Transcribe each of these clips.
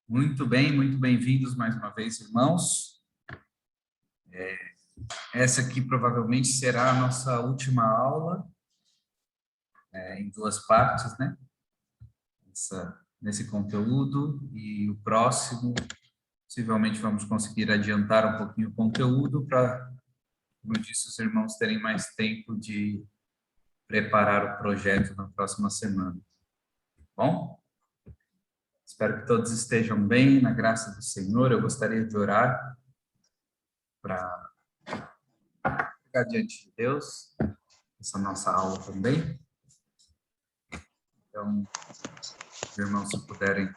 Muito bem, muito bem-vindos mais uma vez, irmãos. Essa aqui provavelmente será a nossa última aula, em duas partes, né? Nesse conteúdo, e o próximo, possivelmente vamos conseguir adiantar um pouquinho o conteúdo para, como eu disse, os irmãos terem mais tempo de preparar o projeto na próxima semana. Bom? Espero que todos estejam bem, na graça do Senhor. Eu gostaria de orar para ficar diante de Deus, essa nossa aula também. Então, os irmãos, se puderem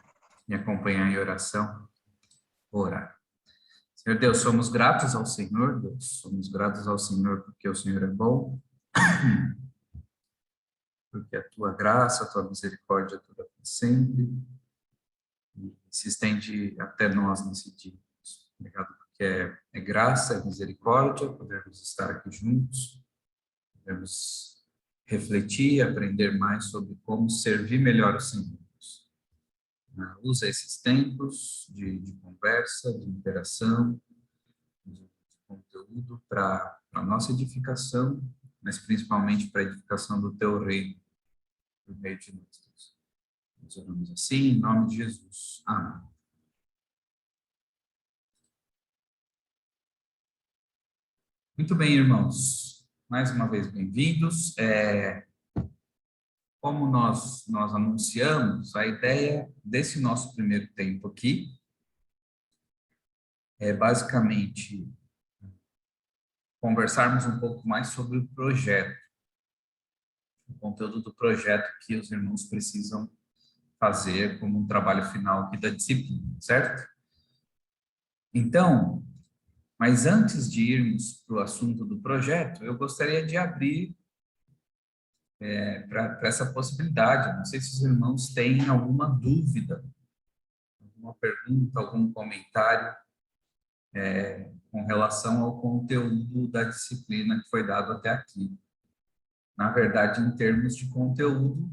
me acompanhar em oração, vou orar. Senhor Deus, somos gratos ao Senhor, Deus, somos gratos ao Senhor porque o Senhor é bom, porque a tua graça, a tua misericórdia dura para sempre, e se estende até nós nesse dia. Obrigado porque é graça, é misericórdia, podermos estar aqui juntos, podermos refletir, aprender mais sobre como servir melhor o Senhor. Usa esses tempos de conversa, de interação, de conteúdo para a nossa edificação, mas principalmente para a edificação do teu reino, por meio de nós, Deus. Nós oramos assim, em nome de Jesus. Amém. Muito bem, irmãos. Mais uma vez, bem-vindos. Como nós anunciamos, a ideia desse nosso primeiro tempo aqui é basicamente conversarmos um pouco mais sobre o projeto, o conteúdo do projeto que os irmãos precisam fazer como um trabalho final aqui da disciplina, certo? Então, mas antes de irmos para o assunto do projeto, eu gostaria de abrir para essa possibilidade. Não sei se os irmãos têm alguma dúvida, alguma pergunta, algum comentário com relação ao conteúdo da disciplina que foi dado até aqui. Na verdade, em termos de conteúdo,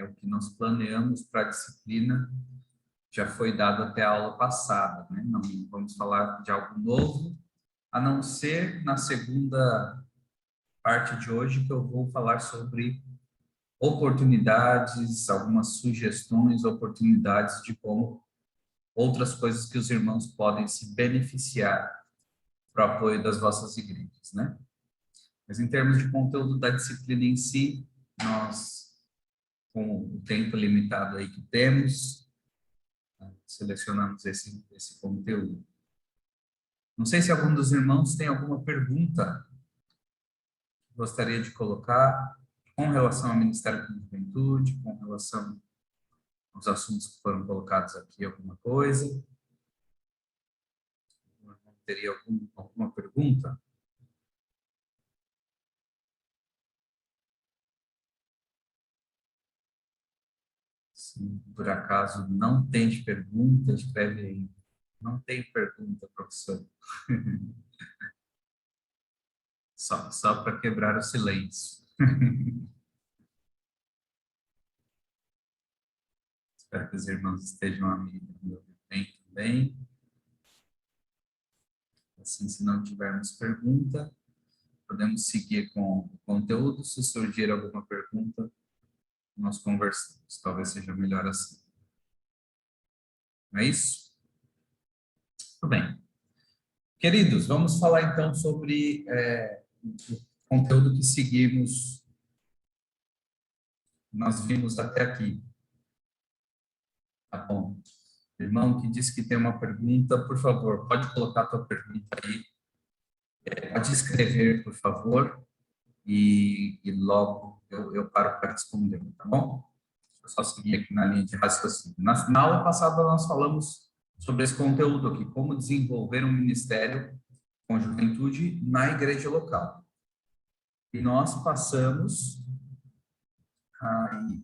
o que nós planeamos para a disciplina já foi dado até a aula passada, né? Não vamos falar de algo novo, a não ser na segunda parte de hoje, que eu vou falar sobre oportunidades, algumas sugestões, oportunidades de como outras coisas que os irmãos podem se beneficiar para o apoio das vossas igrejas, né? Mas em termos de conteúdo da disciplina em si, nós, com o tempo limitado aí que temos, selecionamos esse conteúdo. Não sei se algum dos irmãos tem alguma pergunta que gostaria de colocar com relação ao Ministério da Juventude, com relação aos assuntos que foram colocados aqui, alguma coisa. Teria alguma pergunta? Se por acaso não tem pergunta, escreve aí. Não tem pergunta, professor. Só para quebrar o silêncio. Espero que os irmãos estejam amigos bem também. Assim, se não tivermos pergunta, podemos seguir com o conteúdo. Se surgir alguma pergunta, nós conversamos. Talvez seja melhor assim. Não é isso? Tudo bem. Queridos, vamos falar então sobre o conteúdo que seguimos, nós vimos até aqui. Tá bom. Irmão que disse que tem uma pergunta, por favor, pode colocar a tua pergunta aí. Pode escrever, por favor, e logo eu paro para responder, tá bom? Deixa eu só seguir aqui na linha de raciocínio. Na aula passada nós falamos sobre esse conteúdo aqui, como desenvolver um ministério com juventude na igreja local. E nós passamos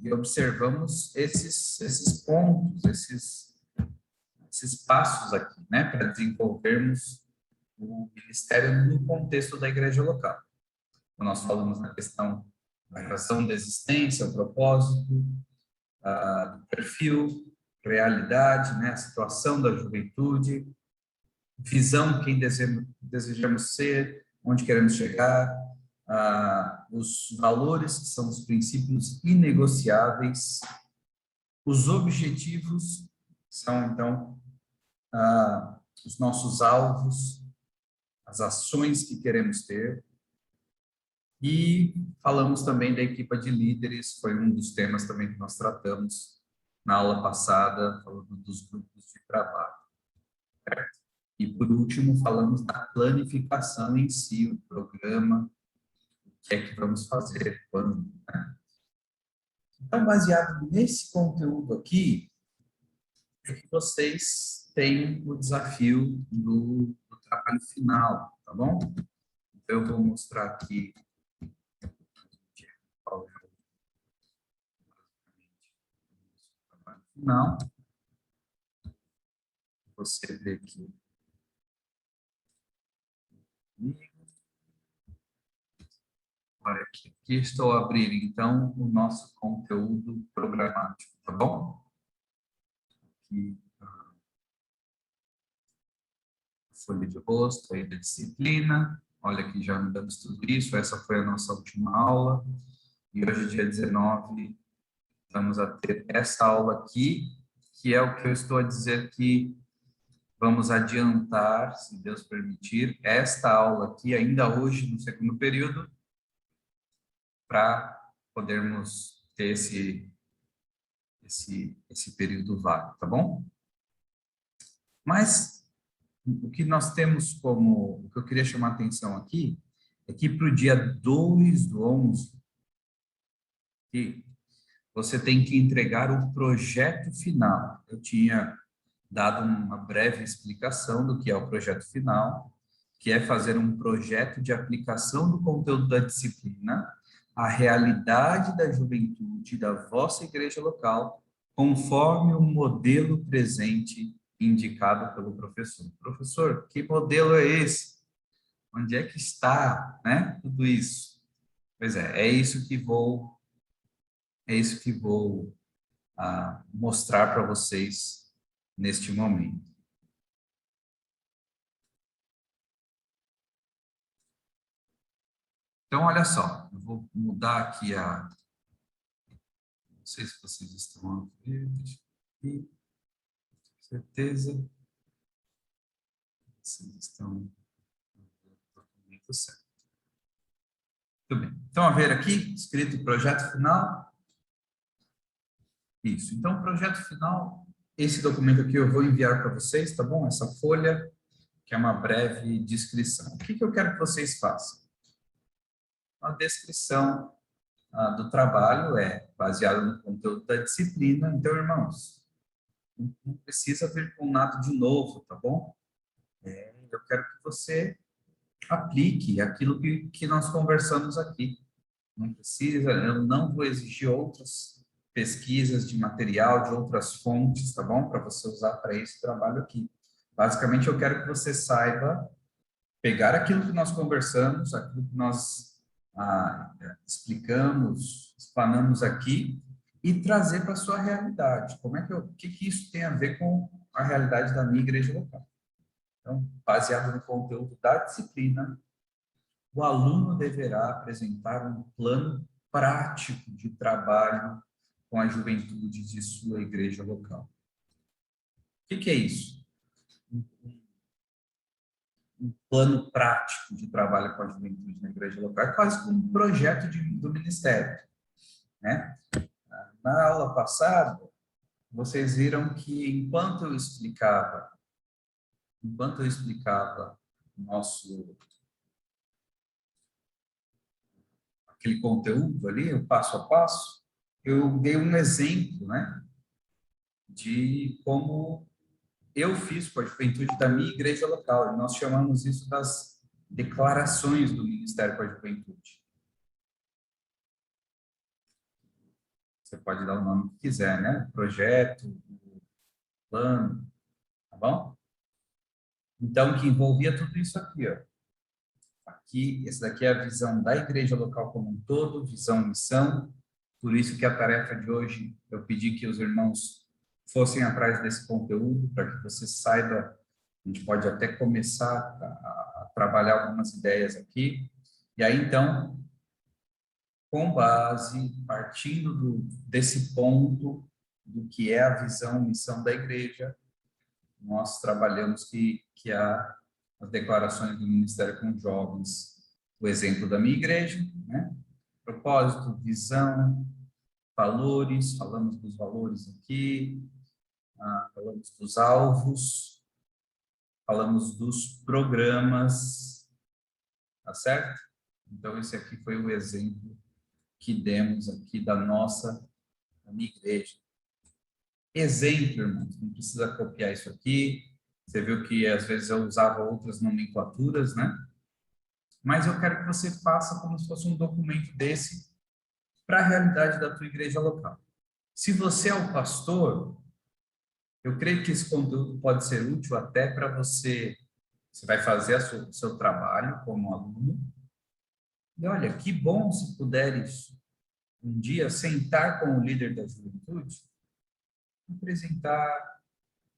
e observamos esses pontos, esses passos aqui, né, para desenvolvermos o ministério no contexto da igreja local. Então, nós falamos na questão da razão da existência, o propósito, do perfil, realidade, né, a situação da juventude, visão, quem desejamos ser, onde queremos chegar, os valores, que são os princípios inegociáveis, os objetivos, são, então, os nossos alvos, as ações que queremos ter, e falamos também da equipa de líderes, foi um dos temas também que nós tratamos na aula passada, falando dos grupos de trabalho. Certo? E, por último, falamos da planificação em si, o programa, o que é que vamos fazer, quando. Né? Então, baseado nesse conteúdo aqui, é que vocês têm o desafio do trabalho final, tá bom? Então, eu vou mostrar aqui qual é o trabalho final. Você vê aqui. Olha aqui estou abrindo, então, o nosso conteúdo programático, tá bom? Aqui, folha de rosto, aí da disciplina. Olha aqui, já mudamos tudo isso. Essa foi a nossa última aula. E hoje, dia 19, vamos a ter essa aula aqui, que é o que eu estou a dizer que vamos adiantar, se Deus permitir, esta aula aqui, ainda hoje, no segundo período, para podermos ter esse período vago, tá bom? Mas o que nós temos como, o que eu queria chamar a atenção aqui, é que para o dia 2/11, que você tem que entregar o projeto final. Eu tinha dado uma breve explicação do que é o projeto final, que é fazer um projeto de aplicação do conteúdo da disciplina à realidade da juventude da vossa igreja local, conforme o modelo presente indicado pelo professor. Professor, que modelo é esse? Onde é que está, né? Tudo isso. Pois é isso que vou mostrar para vocês neste momento. Então, olha só, eu vou mudar aqui não sei se vocês estão a ver, deixa eu ver, com certeza. Vocês estão no documento certo. Muito bem. Então, a ver aqui, escrito projeto final. Isso. Então, o projeto final, esse documento aqui eu vou enviar para vocês, tá bom? Essa folha, que é uma breve descrição. O que eu quero que vocês façam? Uma descrição do trabalho é baseada no conteúdo da disciplina. Então, irmãos, não precisa vir com nada de novo, tá bom? Eu quero que você aplique aquilo que nós conversamos aqui. Não precisa, eu não vou exigir outras pesquisas de material, de outras fontes, tá bom? Para você usar para esse trabalho aqui. Basicamente, eu quero que você saiba pegar aquilo que nós conversamos, aquilo que nós explicamos, explanamos aqui e trazer para a sua realidade. O que isso tem a ver com a realidade da minha igreja local? Então, baseado no conteúdo da disciplina, o aluno deverá apresentar um plano prático de trabalho com a juventude de sua igreja local. O que é isso? Um plano prático de trabalho com a juventude na igreja local é quase como um projeto do ministério, né? Na aula passada, vocês viram que enquanto eu explicava aquele conteúdo ali, o passo a passo, eu dei um exemplo, né, de como eu fiz com a juventude da minha igreja local. E nós chamamos isso das declarações do Ministério com a Juventude. Você pode dar o nome que quiser, né? Projeto, plano, tá bom? Então, que envolvia tudo isso aqui, ó. Aqui, esse daqui é a visão da igreja local como um todo, visão, missão. Por isso que a tarefa de hoje, eu pedi que os irmãos fossem atrás desse conteúdo, para que você saiba, a gente pode até começar a trabalhar algumas ideias aqui. E aí, então, com base, partindo desse ponto, do que é a visão, missão da igreja, nós trabalhamos que as declarações do Ministério com Jovens, o exemplo da minha igreja, né? Propósito, visão, valores, falamos dos valores aqui, falamos dos alvos, falamos dos programas, tá certo? Então, esse aqui foi o exemplo que demos aqui da minha igreja. Exemplo, irmãos, não precisa copiar isso aqui. Você viu que às vezes eu usava outras nomenclaturas, né? Mas eu quero que você faça como se fosse um documento desse para a realidade da tua igreja local. Se você é o pastor, eu creio que esse conteúdo pode ser útil até para você. Você vai fazer o seu trabalho como aluno. E olha, que bom se puderes um dia sentar com o líder da juventude, apresentar,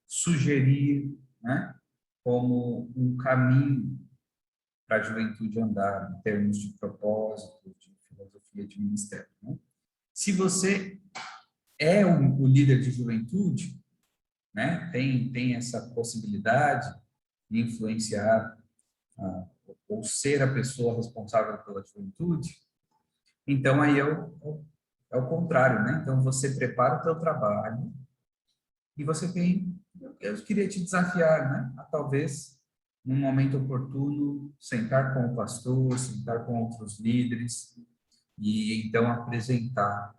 sugerir, né, como um caminho para a juventude andar em termos de propósito, de filosofia de ministério. Né? Se você é o líder de juventude, né, tem essa possibilidade de influenciar ou ser a pessoa responsável pela juventude, então aí é o contrário, né? Então você prepara o teu trabalho e você tem, eu queria te desafiar, né? A talvez num momento oportuno sentar com o pastor, sentar com outros líderes e então apresentar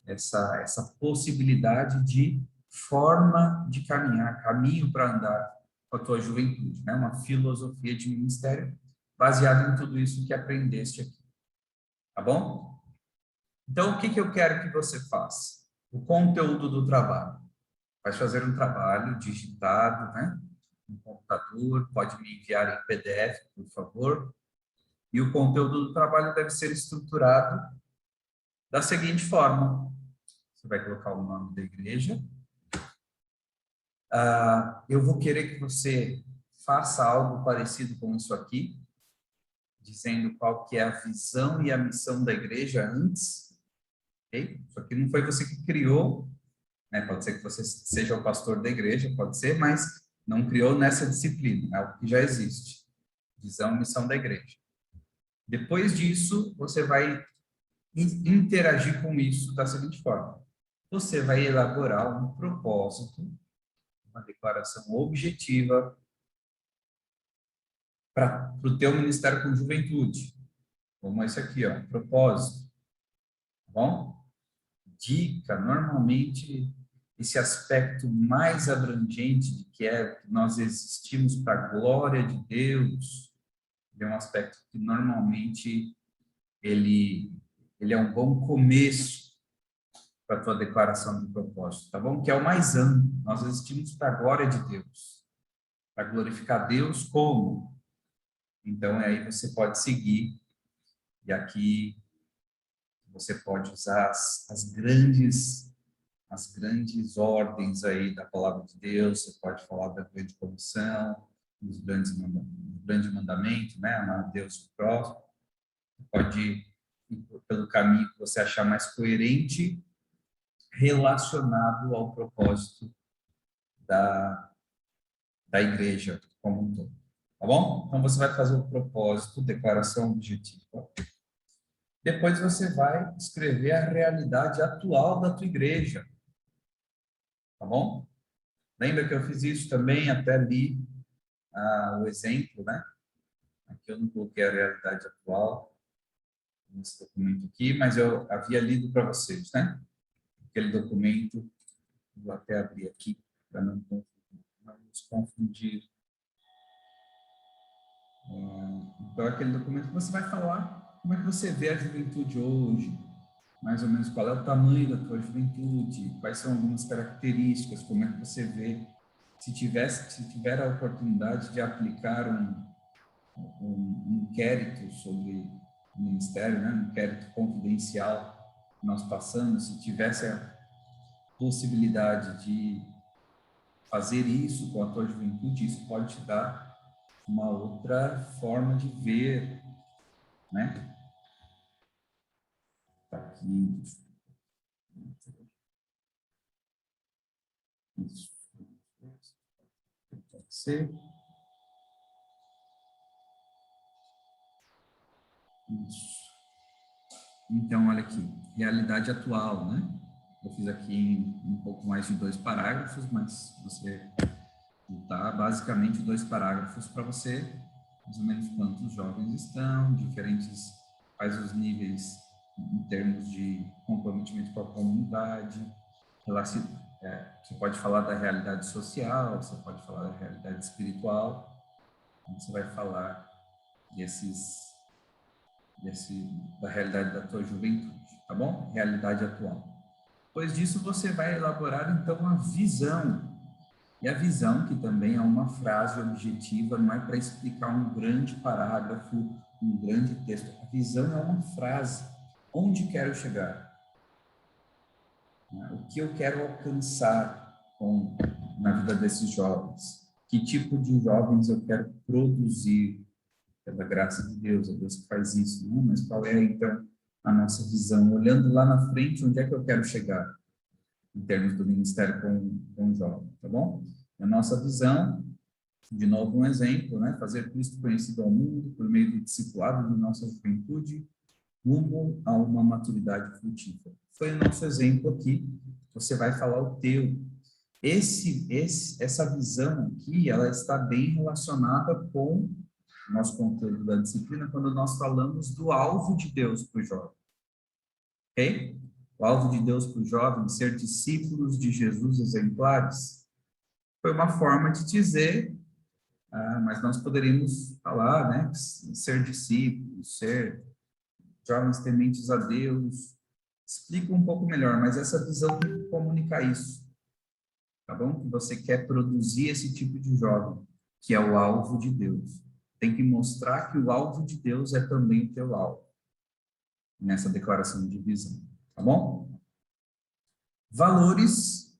essa possibilidade de forma de caminhar, caminho para andar com a tua juventude, né? Uma filosofia de ministério baseada em tudo isso que aprendeste aqui, tá bom? Então, o que que eu quero que você faça? O conteúdo do trabalho. Vai fazer um trabalho digitado, né? No computador, pode me enviar em PDF, por favor. E o conteúdo do trabalho deve ser estruturado da seguinte forma: você vai colocar o nome da igreja. Eu vou querer que você faça algo parecido com isso aqui, dizendo qual que é a visão e a missão da igreja antes, ok? Isso aqui não foi você que criou, né? Pode ser que você seja o pastor da igreja, pode ser, mas não criou nessa disciplina, é algo que já existe. Visão e missão da igreja. Depois disso, você vai interagir com isso da seguinte forma: você vai elaborar um propósito, uma declaração objetiva para o teu ministério com juventude, como esse aqui, ó, propósito, tá bom? Dica, normalmente esse aspecto mais abrangente de que é que nós existimos para a glória de Deus, é um aspecto que normalmente ele é um bom começo para a tua declaração de propósito, tá bom? Que é o mais amplo. Nós existimos para a glória de Deus, para glorificar Deus como? Então, aí você pode seguir, e aqui você pode usar as grandes ordens aí da palavra de Deus, você pode falar da grande comissão, dos grande mandamento, né? Amar a Deus e o próximo. Pode ir pelo caminho que você achar mais coerente, relacionado ao propósito da, da igreja como um todo. Tá bom? Então, você vai fazer o propósito, declaração objetiva. Depois você vai escrever a realidade atual da tua igreja. Tá bom? Lembra que eu fiz isso também, até li o exemplo, né? Aqui eu não coloquei a realidade atual nesse documento aqui, mas eu havia lido para vocês, né? Aquele documento, vou até abrir aqui para não nos confundir. Então, aquele documento que você vai falar como é que você vê a juventude hoje, mais ou menos qual é o tamanho da tua juventude, quais são algumas características, como é que você vê. Se tiver a oportunidade de aplicar um inquérito sobre o ministério, né, um inquérito confidencial que nós passamos, se tivesse possibilidade de fazer isso com a tua juventude, isso pode te dar uma outra forma de ver, né? Tá aqui. Isso. Pode ser. Isso. Então, olha aqui, realidade atual, né? Eu fiz aqui um pouco mais de 2 parágrafos, mas você tá basicamente 2 parágrafos para você, mais ou menos quantos jovens estão, diferentes, quais os níveis em termos de comprometimento com a comunidade, você pode falar da realidade social, você pode falar da realidade espiritual, você vai falar da realidade da tua juventude, tá bom? Realidade atual. Depois disso, você vai elaborar, então, a visão. E a visão, que também é uma frase objetiva, não é para explicar um grande parágrafo, um grande texto. A visão é uma frase. Onde quero chegar? O que eu quero alcançar na vida desses jovens? Que tipo de jovens eu quero produzir? Pela graça de Deus, é Deus que faz isso, né? Mas qual é, então, a nossa visão? Olhando lá na frente, onde é que eu quero chegar? Em termos do ministério com o jovem, tá bom? A nossa visão, de novo um exemplo, né? Fazer Cristo conhecido ao mundo por meio do discipulado de nossa juventude, rumo a uma maturidade frutífera. Foi o nosso exemplo aqui. Você vai falar o teu. Essa visão aqui, ela está bem relacionada com o nosso conteúdo da disciplina, quando nós falamos do alvo de Deus para o jovem. Ok? O alvo de Deus para o jovem, ser discípulos de Jesus exemplares, foi uma forma de dizer, mas nós poderíamos falar, né, ser discípulos, ser jovens tementes a Deus, explica um pouco melhor, mas essa visão tem que comunicar isso, tá bom? Que você quer produzir esse tipo de jovem, que é o alvo de Deus. Tem que mostrar que o alvo de Deus é também o teu alvo, nessa declaração de visão, tá bom? Valores,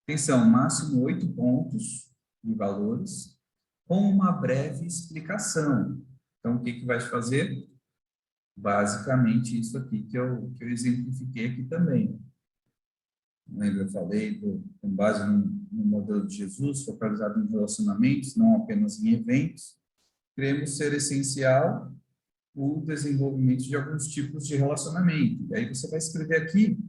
atenção, máximo 8 pontos de valores, com uma breve explicação. Então, o que que vai fazer? Basicamente, isso aqui que eu exemplifiquei aqui também. Lembra, eu falei, com base no modelo de Jesus, focalizado em relacionamentos, não apenas em eventos, cremos ser essencial o desenvolvimento de alguns tipos de relacionamento. E aí você vai escrever aqui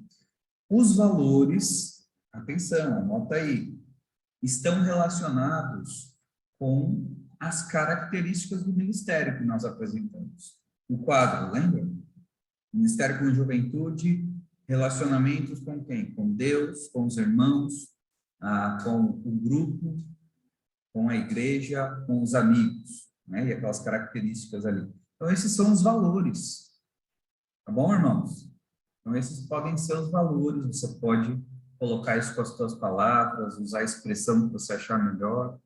os valores, atenção, anota aí, estão relacionados com as características do ministério que nós apresentamos. O quadro, lembra? Ministério com juventude, relacionamentos com quem? Com Deus, com os irmãos, com o grupo, com a igreja, com os amigos, né? E aquelas características ali. Então, esses são os valores. Tá bom, irmãos? Então, esses podem ser os valores. Você pode colocar isso com as suas palavras, usar a expressão que você achar melhor.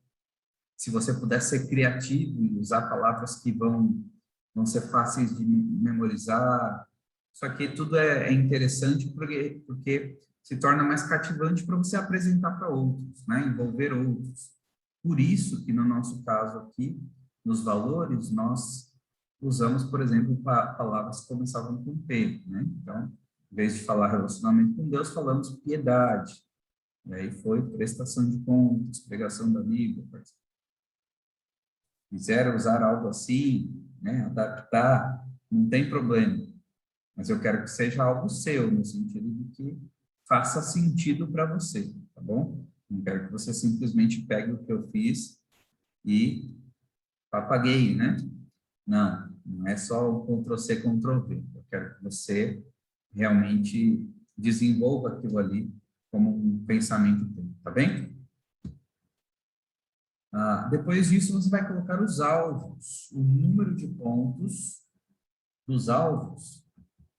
Se você puder ser criativo e usar palavras que vão ser fáceis de memorizar. Isso aqui tudo é interessante porque se torna mais cativante para você apresentar para outros, né? Envolver outros. Por isso que, no nosso caso aqui, nos valores, nós usamos, por exemplo, palavras que começavam com P, né? Então, em vez de falar relacionamento com Deus, falamos piedade. E aí foi prestação de contas, pregação da Bíblia. Quiser usar algo assim, né? Adaptar, não tem problema. Mas eu quero que seja algo seu, no sentido de que faça sentido para você, tá bom? Não quero que você simplesmente pegue o que eu fiz e papagueie, né? Não, não é só o Ctrl+C, Ctrl+V. Eu quero que você realmente desenvolva aquilo ali como um pensamento teu, tá bem? Depois disso, você vai colocar os alvos. O número de pontos dos alvos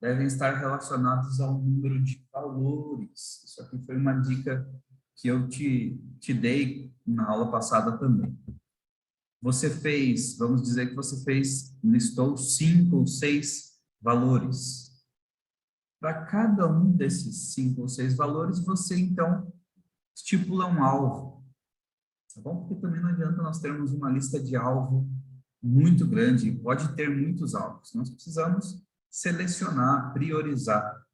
devem estar relacionados ao número de valores. Isso aqui foi uma dica que eu te dei na aula passada também. Você fez, vamos dizer que você listou 5 ou 6 valores. Para cada um desses 5 ou 6 valores, você, então, estipula um alvo. Tá bom? Porque também não adianta nós termos uma lista de alvo muito grande, pode ter muitos alvos. Nós precisamos selecionar, priorizar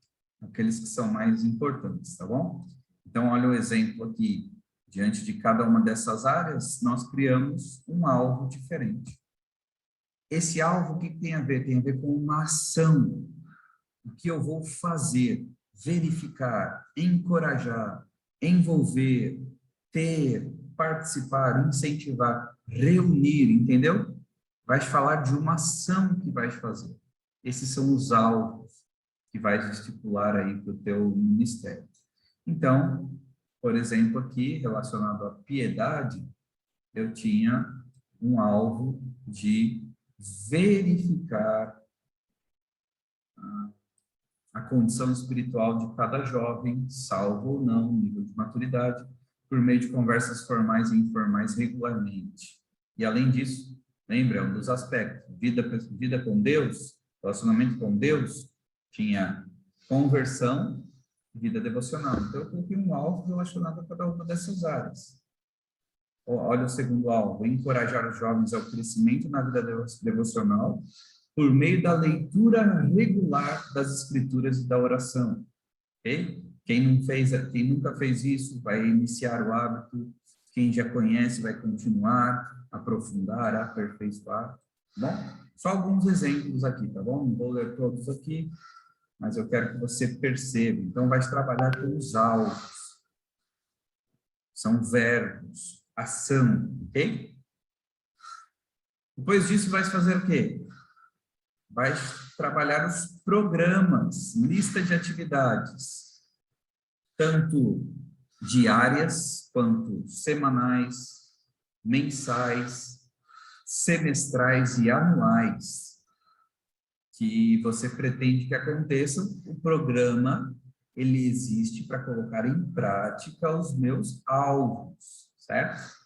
aqueles que são mais importantes, tá bom? Então, olha o exemplo aqui. Diante de cada uma dessas áreas, nós criamos um alvo diferente. Esse alvo, o que tem a ver? Tem a ver com uma ação. O que eu vou fazer, verificar, encorajar, envolver, ter, participar, incentivar, reunir, entendeu? Vai falar de uma ação que vai fazer. Esses são os alvos que vai estipular aí para o teu ministério. Então, por exemplo, aqui, relacionado à piedade, eu tinha um alvo de verificar a condição espiritual de cada jovem, salvo ou não, nível de maturidade, por meio de conversas formais e informais regularmente. E além disso, lembra, é um dos aspectos, vida com Deus, relacionamento com Deus, tinha conversão, vida devocional. Então, eu coloquei um alvo relacionado a cada uma dessas áreas. Olha o segundo alvo, encorajar os jovens ao crescimento na vida devocional, por meio da leitura regular das escrituras e da oração. Ok? Quem nunca fez isso, vai iniciar o hábito. Quem já conhece, vai continuar, aprofundar, aperfeiçoar. Bom, só alguns exemplos aqui, tá bom? Não vou ler todos aqui, mas eu quero que você perceba. Então, vai trabalhar com os alvos. São verbos, ação, ok? Depois disso, vai fazer o quê? Vai trabalhar os programas, lista de atividades, tanto diárias quanto semanais, mensais, semestrais e anuais, que você pretende que aconteçam. O programa, ele existe para colocar em prática os meus alvos, certo?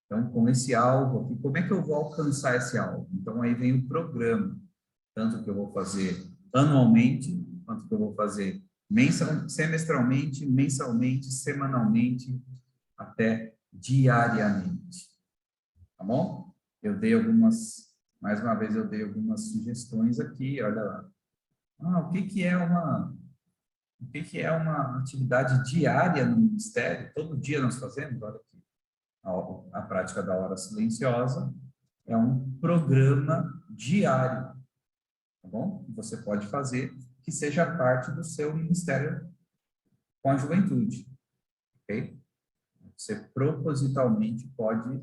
Então, com esse alvo aqui, como é que eu vou alcançar esse alvo? Então, aí vem o programa, tanto que eu vou fazer anualmente, quanto que eu vou fazer semestralmente, mensalmente, semanalmente, até diariamente. Tá bom? Eu dei mais uma vez, eu dei algumas sugestões aqui, olha lá. O que é uma atividade diária no ministério? Todo dia nós fazemos, olha aqui. A prática da hora silenciosa é um programa diário, tá bom? Que você pode fazer, que seja parte do seu ministério com a juventude, ok? Você propositalmente pode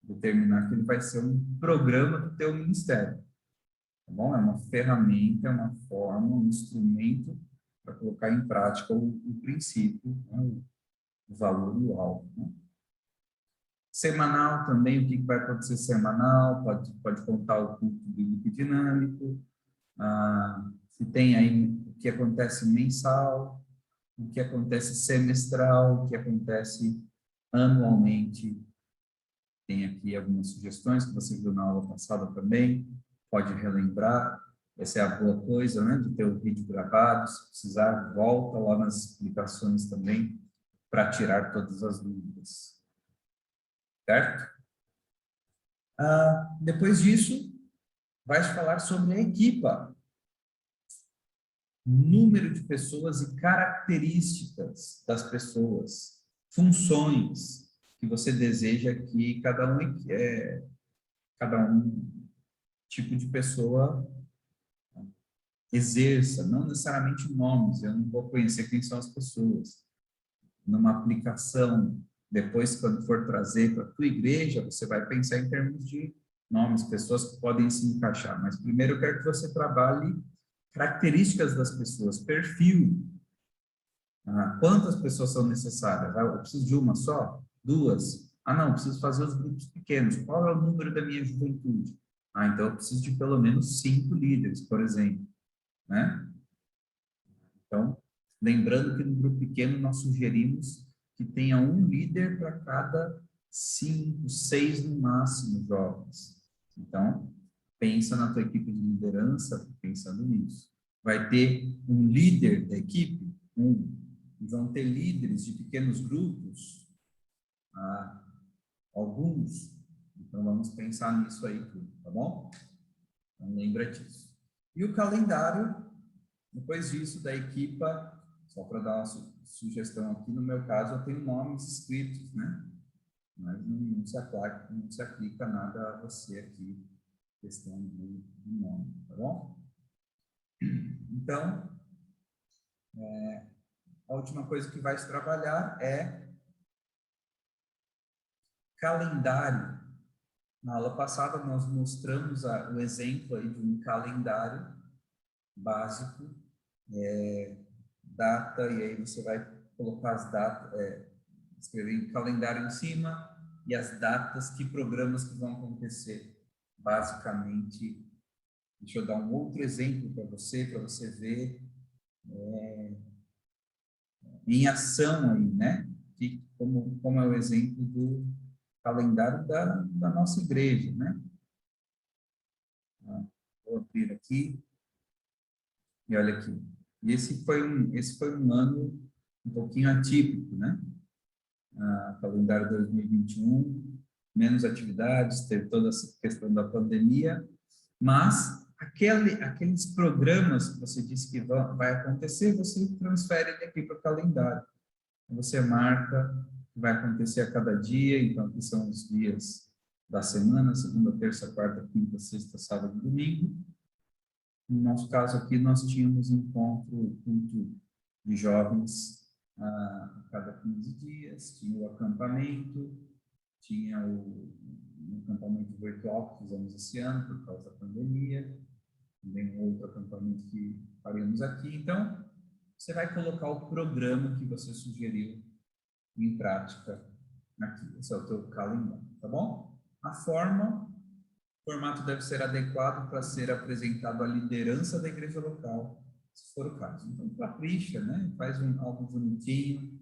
determinar que ele vai ser um programa do teu ministério, tá bom? É uma ferramenta, é uma forma, um instrumento para colocar em prática o princípio, né? O valor e o alvo, né? Semanal também, o que vai acontecer semanal, pode contar o culto bíblico dinâmico, se tem aí o que acontece mensal, o que acontece semestral, o que acontece anualmente. Tem aqui algumas sugestões que você viu na aula passada também, pode relembrar, essa é a boa coisa, né, de ter o vídeo gravado, se precisar, volta lá nas explicações também, para tirar todas as dúvidas. Certo? Depois disso, vai falar sobre a equipa. Número de pessoas e características das pessoas, funções que você deseja que cada um tipo de pessoa exerça, não necessariamente nomes, eu não vou conhecer quem são as pessoas. Numa aplicação, depois, quando for trazer para a tua igreja, você vai pensar em termos de nomes, pessoas que podem se encaixar. Mas primeiro eu quero que você trabalhe características das pessoas, perfil. Quantas pessoas são necessárias? Eu preciso de uma só? Duas? Não, preciso fazer os grupos pequenos. Qual é o número da minha juventude? Então eu preciso de pelo menos 5 líderes, por exemplo, né? Então, lembrando que no grupo pequeno nós sugerimos que tenha um líder para cada 5, 6 no máximo jovens. Então, pensa na tua equipe de liderança pensando nisso. vai ter um líder da equipe, vão ter líderes de pequenos grupos, alguns. Então, vamos pensar nisso aí tudo, tá bom? Então, lembra disso. E o calendário, depois disso, da equipa, só para dar uma sugestão aqui, no meu caso, eu tenho nomes escritos, né? Mas não se aplica nada a você aqui, questão do nome, tá bom? Então, a última coisa que vai se trabalhar é calendário. Na aula passada, nós mostramos o exemplo aí de um calendário básico, data, e aí você vai colocar as datas, escrever em calendário em cima, e as datas, que programas que vão acontecer. Basicamente, deixa eu dar um outro exemplo para você ver em ação aí, né? Como é o exemplo do calendário da nossa igreja, né? Vou abrir aqui e olha aqui. E esse foi um ano um pouquinho atípico, né? Calendário 2021, menos atividades, teve toda essa questão da pandemia, mas aqueles programas que você disse que vai acontecer, você transfere ele aqui para o calendário. Você marca que vai acontecer a cada dia, então aqui são os dias da semana, segunda, terça, quarta, quinta, sexta, sábado e domingo. No nosso caso aqui, nós tínhamos culto de jovens a cada 15 dias, tinha o acampamento, tinha o acampamento virtual que fizemos esse ano por causa da pandemia, também um outro acampamento que faremos aqui. Então, você vai colocar o programa que você sugeriu em prática aqui. Esse é o teu calendário, tá bom? O formato deve ser adequado para ser apresentado à liderança da igreja local, se for o caso. Então, capricha, né? Faz algo bonitinho.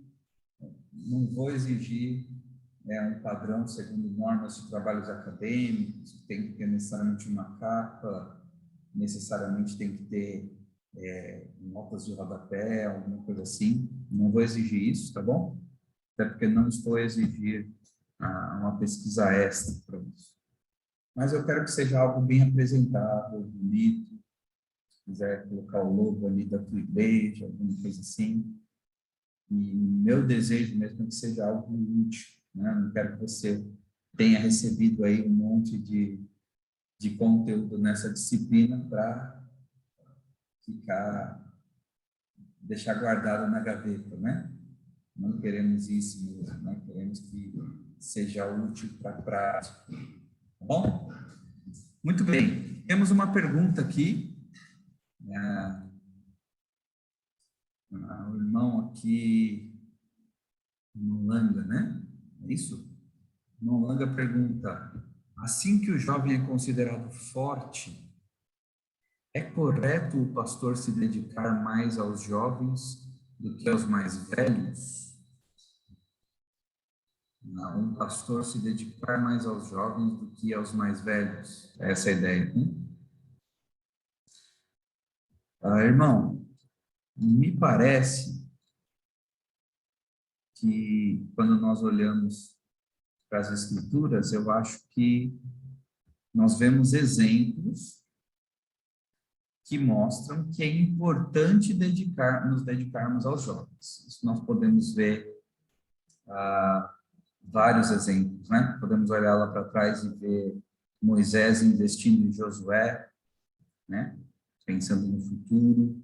Não vou exigir um padrão segundo normas de trabalhos acadêmicos, que tem que ter necessariamente uma capa, necessariamente tem que ter notas de rodapé, alguma coisa assim. Não vou exigir isso, tá bom? Até porque não estou a exigir uma pesquisa extra para isso. Mas eu quero que seja algo bem apresentável, bonito. Se quiser colocar o logo ali da tua igreja, alguma coisa assim. E meu desejo mesmo é que seja algo útil, né? Não quero que você tenha recebido aí um monte de conteúdo nessa disciplina para deixar guardado na gaveta, né? Não queremos isso mesmo, né? Queremos que seja útil para a prática. Tá bom? Muito bem. Temos uma pergunta aqui. O irmão aqui, Nolanga, né? É isso? Nolanga pergunta: assim que o jovem é considerado forte, é correto o pastor se dedicar mais aos jovens do que aos mais velhos? Não, um pastor se dedicar mais aos jovens do que aos mais velhos. Essa é a ideia, né? Irmão, me parece que quando nós olhamos para as Escrituras, eu acho que nós vemos exemplos que mostram que é importante nos dedicarmos aos jovens. Isso nós podemos ver vários exemplos, né? Podemos olhar lá para trás e ver Moisés investindo em Josué, né? Pensando no futuro,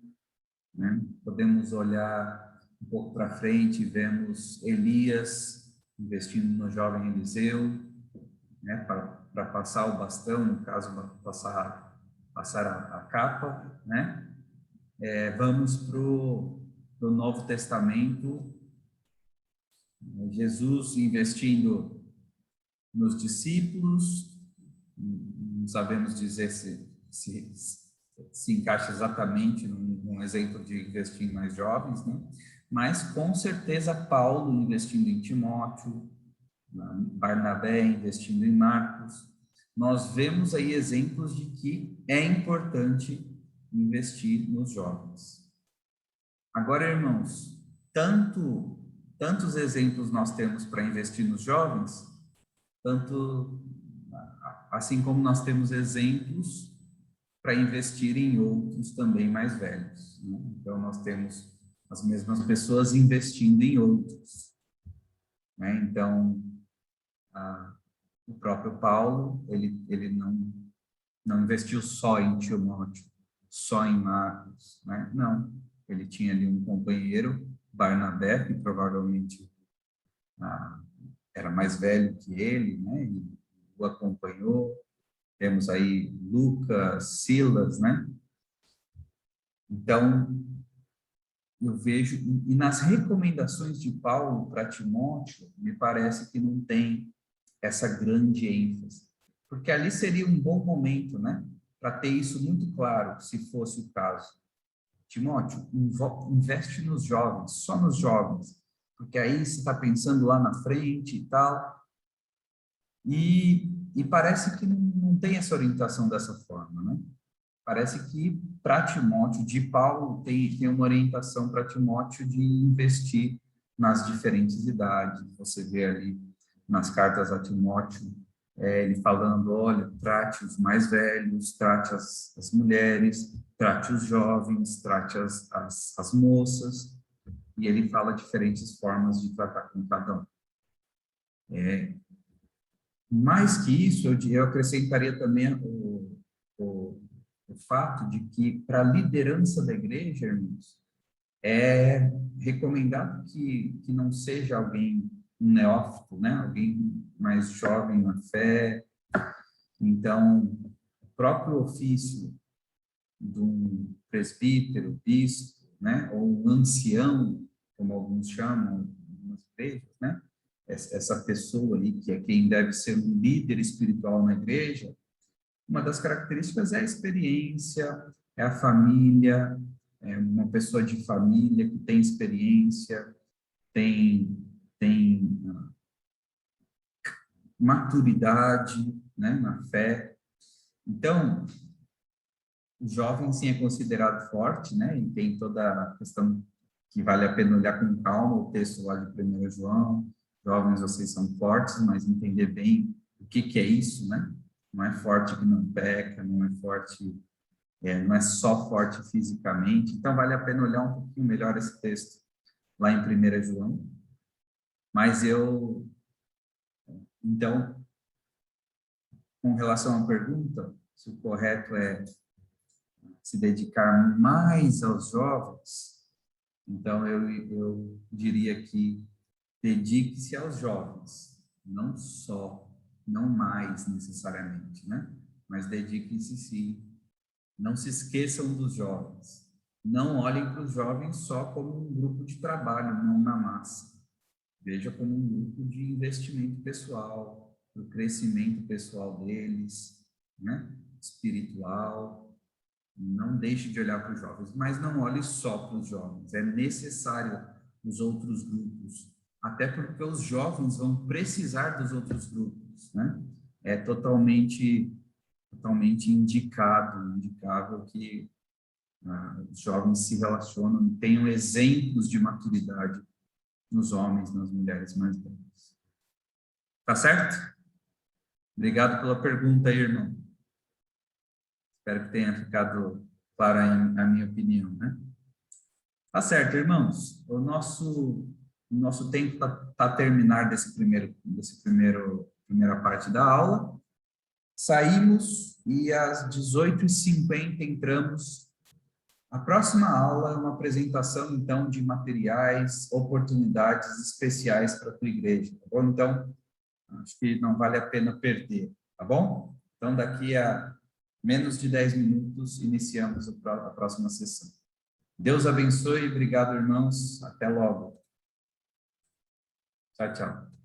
né? Podemos olhar um pouco para frente e vemos Elias investindo no jovem Eliseu, né? Para passar o bastão, no caso, passar a capa, né? Vamos para o Novo Testamento, Jesus investindo nos discípulos, não sabemos dizer se encaixa exatamente num exemplo de investir em mais jovens, né? Mas com certeza Paulo investindo em Timóteo, Barnabé investindo em Marcos. Nós vemos aí exemplos de que é importante investir nos jovens. Agora, irmãos, tantos exemplos nós temos para investir nos jovens, assim como nós temos exemplos para investir em outros também mais velhos, né? Então, nós temos as mesmas pessoas investindo em outros, né? Então, o próprio Paulo, ele não investiu só em Timóteo, só em Marcos, né? Não, ele tinha ali um companheiro, Barnabé, que provavelmente era mais velho que ele, né? E o acompanhou. Temos aí Lucas, Silas, né? Então, eu vejo, e nas recomendações de Paulo para Timóteo, me parece que não tem essa grande ênfase, porque ali seria um bom momento, né? Para ter isso muito claro, se fosse o caso. Timóteo, investe nos jovens, só nos jovens, porque aí você está pensando lá na frente e tal. E parece que não tem essa orientação dessa forma, né? Parece que para Timóteo, de Paulo, tem uma orientação para Timóteo de investir nas diferentes idades. Você vê ali nas cartas a Timóteo, ele falando, olha, trate os mais velhos, trate as mulheres, trate os jovens, trate as moças, e ele fala diferentes formas de tratar com cada um. Mais que isso, eu acrescentaria também o fato de que, para a liderança da igreja, irmãos, é recomendado que não seja alguém um neófito, né? Alguém mais jovem na fé. Então, o próprio ofício de um presbítero, bispo, né? Ou um ancião, como alguns chamam nas igrejas, né? Essa pessoa aí, que é quem deve ser um líder espiritual na igreja, uma das características é a experiência, é a família, é uma pessoa de família que tem experiência, tem maturidade, né, na fé. Então, o jovem, sim, é considerado forte, né, e tem toda a questão que vale a pena olhar com calma, o texto lá de 1 João, jovens, vocês são fortes, mas entender bem o que é isso, né? Não é forte que não peca, não é forte, não é só forte fisicamente. Então, vale a pena olhar um pouquinho melhor esse texto lá em 1 João. Mas então, com relação à pergunta, se o correto é se dedicar mais aos jovens, então eu diria que dedique-se aos jovens, não só, não mais necessariamente, né? Mas dediquem-se sim. Não se esqueçam dos jovens. Não olhem para os jovens só como um grupo de trabalho, não na massa. Veja como um grupo de investimento pessoal, para o crescimento pessoal deles, né? Espiritual. Não deixe de olhar para os jovens, mas não olhe só para os jovens. É necessário os outros grupos, até porque os jovens vão precisar dos outros grupos, né? É totalmente indicável que os jovens se relacionam, tenham exemplos de maturidade nos homens, nas mulheres mais velhas. Tá certo? Obrigado pela pergunta aí, irmão. Espero que tenha ficado clara a minha opinião, né? Tá certo, irmãos. O nosso tempo tá a terminar desse primeira parte da aula. Saímos e às 18h50 entramos. A próxima aula é uma apresentação, então, de materiais, oportunidades especiais para a tua igreja, tá bom? Então, acho que não vale a pena perder, tá bom? Então, daqui a menos de 10 minutos, iniciamos a próxima sessão. Deus abençoe, obrigado, irmãos. Até logo. Tchau, tchau.